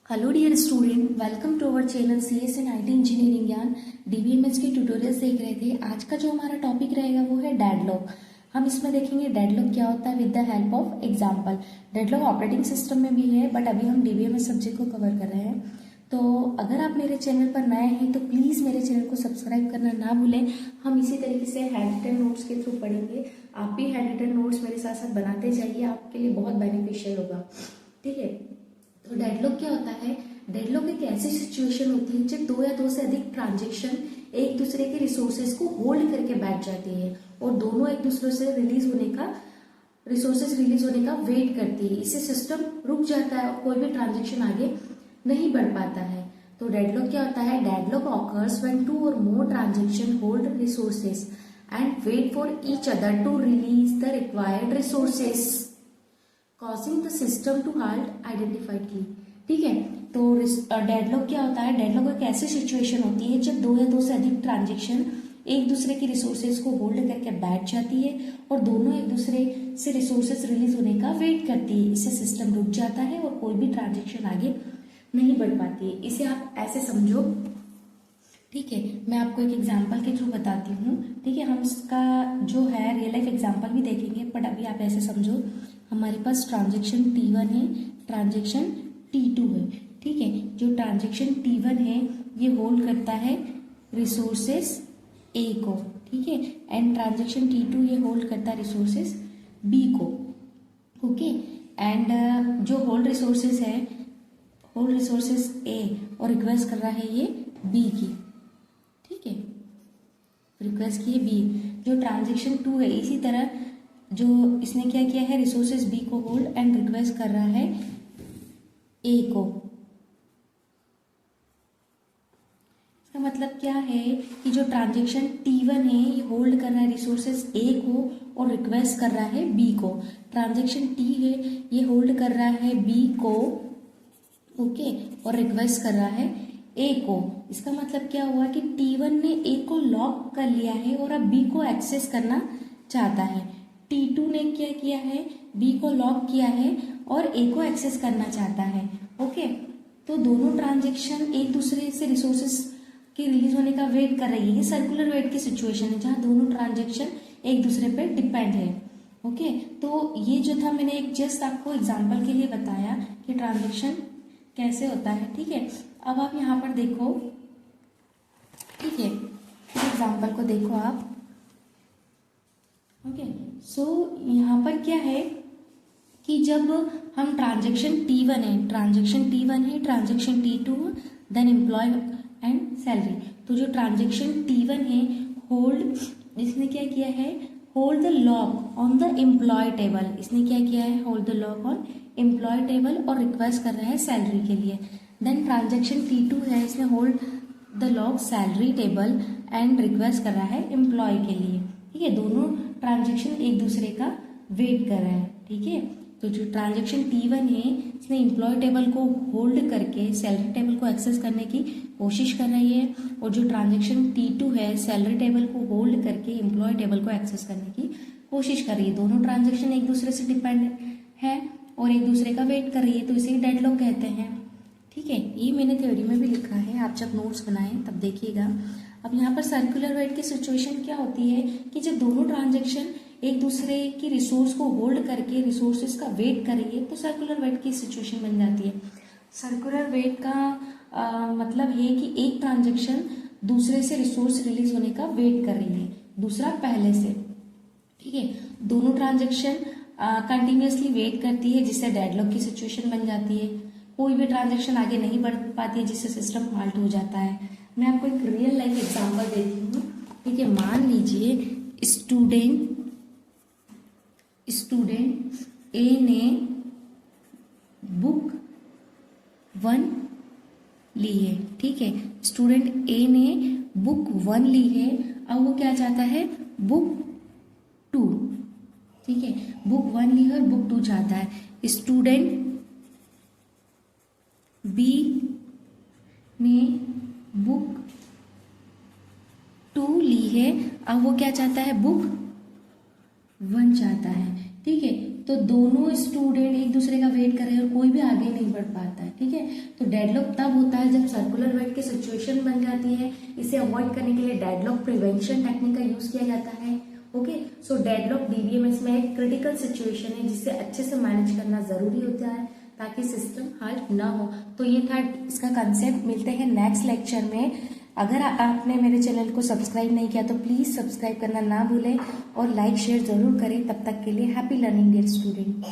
Hello dear student, welcome to our channel CS and IT engineering Gyan. DBMS के tutorials देख रहे थे। आज का जो हमारा टॉपिक रहेगा वो है डेडलॉक। हम इसमें देखेंगे डेडलॉक क्या होता है with the help of example. Deadlock operating system में भी है, बट अभी हम डीबीएमएस सब्जेक्ट को कवर कर रहे हैं। तो अगर आप मेरे चैनल पर नए हैं तो प्लीज़ मेरे चैनल को सब्सक्राइब करना ना भूलें। हम इसी तरीके से हैंड रिटन नोट्स के थ्रू पढ़ेंगे। आप भी हैंड रिटन नोट्स मेरे साथ साथ बनाते जाइए, आपके लिए बहुत बेनिफिशियल होगा। ठीक है, तो डेडलॉक क्या होता है? डेडलॉक एक ऐसी सिचुएशन होती है जब दो या दो से अधिक ट्रांजैक्शन एक दूसरे के रिसोर्सेज को होल्ड करके बैठ जाती है और दोनों एक दूसरे से रिसोर्सेज रिलीज होने का वेट करती है। इससे सिस्टम रुक जाता है और कोई भी ट्रांजैक्शन आगे नहीं बढ़ पाता है। तो डेडलॉक क्या होता है? Deadlock occurs when two or more transaction hold resources and wait for each other to release the required resources causing the system to halt indefinitely. ठीक है, तो डेडलॉक क्या होता है? डेडलॉक एक ऐसी सिचुएशन होती है जब दो या दो से अधिक ट्रांजैक्शन एक दूसरे की रिसोर्सेज को होल्ड करके बैठ जाती है और दोनों एक दूसरे से रिसोर्सेज रिलीज होने का वेट करती है। इससे सिस्टम रुक जाता है और कोई भी ट्रांजैक्शन आगे नहीं बढ़ पाती है। इसे आप ऐसे समझो। ठीक है, मैं आपको एक एग्जाम्पल के थ्रू बताती हूँ। ठीक है, हम इसका जो है रियल लाइफ एग्जाम्पल भी देखेंगे, बट अभी आप ऐसे समझो। हमारे पास ट्रांजैक्शन T1 है, ट्रांजैक्शन T2 है। ठीक है, जो ट्रांजैक्शन T1 है ये होल्ड करता है रिसोर्सेस A को। ठीक है, एंड ट्रांजैक्शन T2 ये होल्ड करता है रिसोर्सेस B को। ओके, एंड जो होल्ड रिसोर्सेस है, होल्ड रिसोर्सेस A और रिक्वेस्ट कर रहा है ये B की। ठीक है, रिक्वेस्ट की है B। जो ट्रांजैक्शन 2 है इसी तरह जो इसने क्या किया है, रिसोर्सेज B को होल्ड एंड रिक्वेस्ट कर रहा है A को। इसका मतलब क्या है कि जो ट्रांजैक्शन T1 है ये होल्ड कर रहा है रिसोर्सेज A को और रिक्वेस्ट कर रहा है B को। ट्रांजैक्शन T है ये होल्ड कर रहा है B को, ओके, और रिक्वेस्ट कर रहा है A को। इसका मतलब क्या हुआ कि T1 ने A को लॉक कर लिया है और अब B को एक्सेस करना चाहता है। T2 ने क्या किया है? B को लॉक किया है और A को एक्सेस करना चाहता है। ओके, तो दोनों ट्रांजैक्शन एक दूसरे से रिसोर्सेस के रिलीज होने का वेट कर रही है। ये सर्कुलर वेट की सिचुएशन है जहाँ दोनों ट्रांजैक्शन एक दूसरे पर डिपेंड है। ओके, तो ये जो था मैंने एक जस्ट आपको एग्जाम्पल के लिए बताया कि ट्रांजैक्शन कैसे होता है। ठीक है, अब आप यहाँ पर देखो। ठीक है, इस एग्जाम्पल को देखो आप। ओके, सो यहाँ पर क्या है कि जब हम ट्रांजैक्शन T1 है, transaction T2, then employee and salary. तो जो ट्रांजैक्शन T1 है होल्ड, इसने क्या किया है? Hold the lock on the employee table. इसने क्या किया है? Hold the lock on employee table और रिक्वेस्ट कर रहा है सैलरी के लिए। देन ट्रांजैक्शन T2 है, इसने hold the lock salary table and request कर रहा है एम्प्लॉय के लिए। ठीक है, दोनों ट्रांजैक्शन एक दूसरे का वेट कर रहा है। ठीक है, तो जो ट्रांजैक्शन T1 है इसने एम्प्लॉय टेबल को होल्ड करके सैलरी टेबल को एक्सेस करने की कोशिश कर रही है और जो ट्रांजैक्शन T2 है सैलरी टेबल को होल्ड करके एम्प्लॉय टेबल को एक्सेस करने की कोशिश कर रही है। दोनों ट्रांजैक्शन एक दूसरे से डिपेंड है और एक दूसरे का वेट कर रही है, तो इसे डेडलॉक कहते हैं। ठीक है, ये मैंने थ्योरी में भी लिखा है, आप जब नोट्स बनाएं तब देखिएगा। अब यहाँ पर सर्कुलर वेट की सिचुएशन क्या होती है कि जब दोनों ट्रांजैक्शन एक दूसरे की रिसोर्स को होल्ड करके रिसोर्सेज का वेट कर रही है तो सर्कुलर वेट की सिचुएशन बन जाती है। सर्कुलर वेट का मतलब है कि एक ट्रांजैक्शन दूसरे से रिसोर्स रिलीज होने का वेट कर रही है, दूसरा पहले से। ठीक है, दोनों ट्रांजैक्शन कंटिन्यूसली वेट करती है जिससे डेडलॉक की सिचुएशन बन जाती है। कोई भी ट्रांजैक्शन आगे नहीं बढ़ पाती है जिससे सिस्टम हाल्ट हो जाता है। मैं आपको एक रियल लाइफ एग्जांपल देती हूँ। ठीक है, मान लीजिए स्टूडेंट ए ने बुक 1 ली है। ठीक है, स्टूडेंट ए ने बुक 1 ली है, अब वो क्या चाहता है? बुक 2। ठीक है, बुक 1 ली है और बुक 2 चाहता है। स्टूडेंट बी ने बुक 2 ली है, अब वो क्या चाहता है? बुक 1 चाहता है। ठीक है, तो दोनों स्टूडेंट एक दूसरे का वेट कर रहे हैं और कोई भी आगे नहीं बढ़ पाता है, ठीक है। तो डेडलॉक तब होता है जब सर्कुलर वेट की सिचुएशन बन जाती है। इसे अवॉइड करने के लिए डेडलॉक प्रिवेंशन टेक्निक का यूज किया जाता है। ओके, सो डेडलॉक डीबीएमएस में एक क्रिटिकल सिचुएशन है जिसे अच्छे से मैनेज करना जरूरी होता है ताकि सिस्टम हाल्ट ना हो। तो ये था इसका कंसेप्ट। मिलते हैं नेक्स्ट लेक्चर में। अगर आपने मेरे चैनल को सब्सक्राइब नहीं किया तो प्लीज सब्सक्राइब करना ना भूलें और लाइक शेयर जरूर करें। तब तक के लिए हैप्पी लर्निंग डियर स्टूडेंट।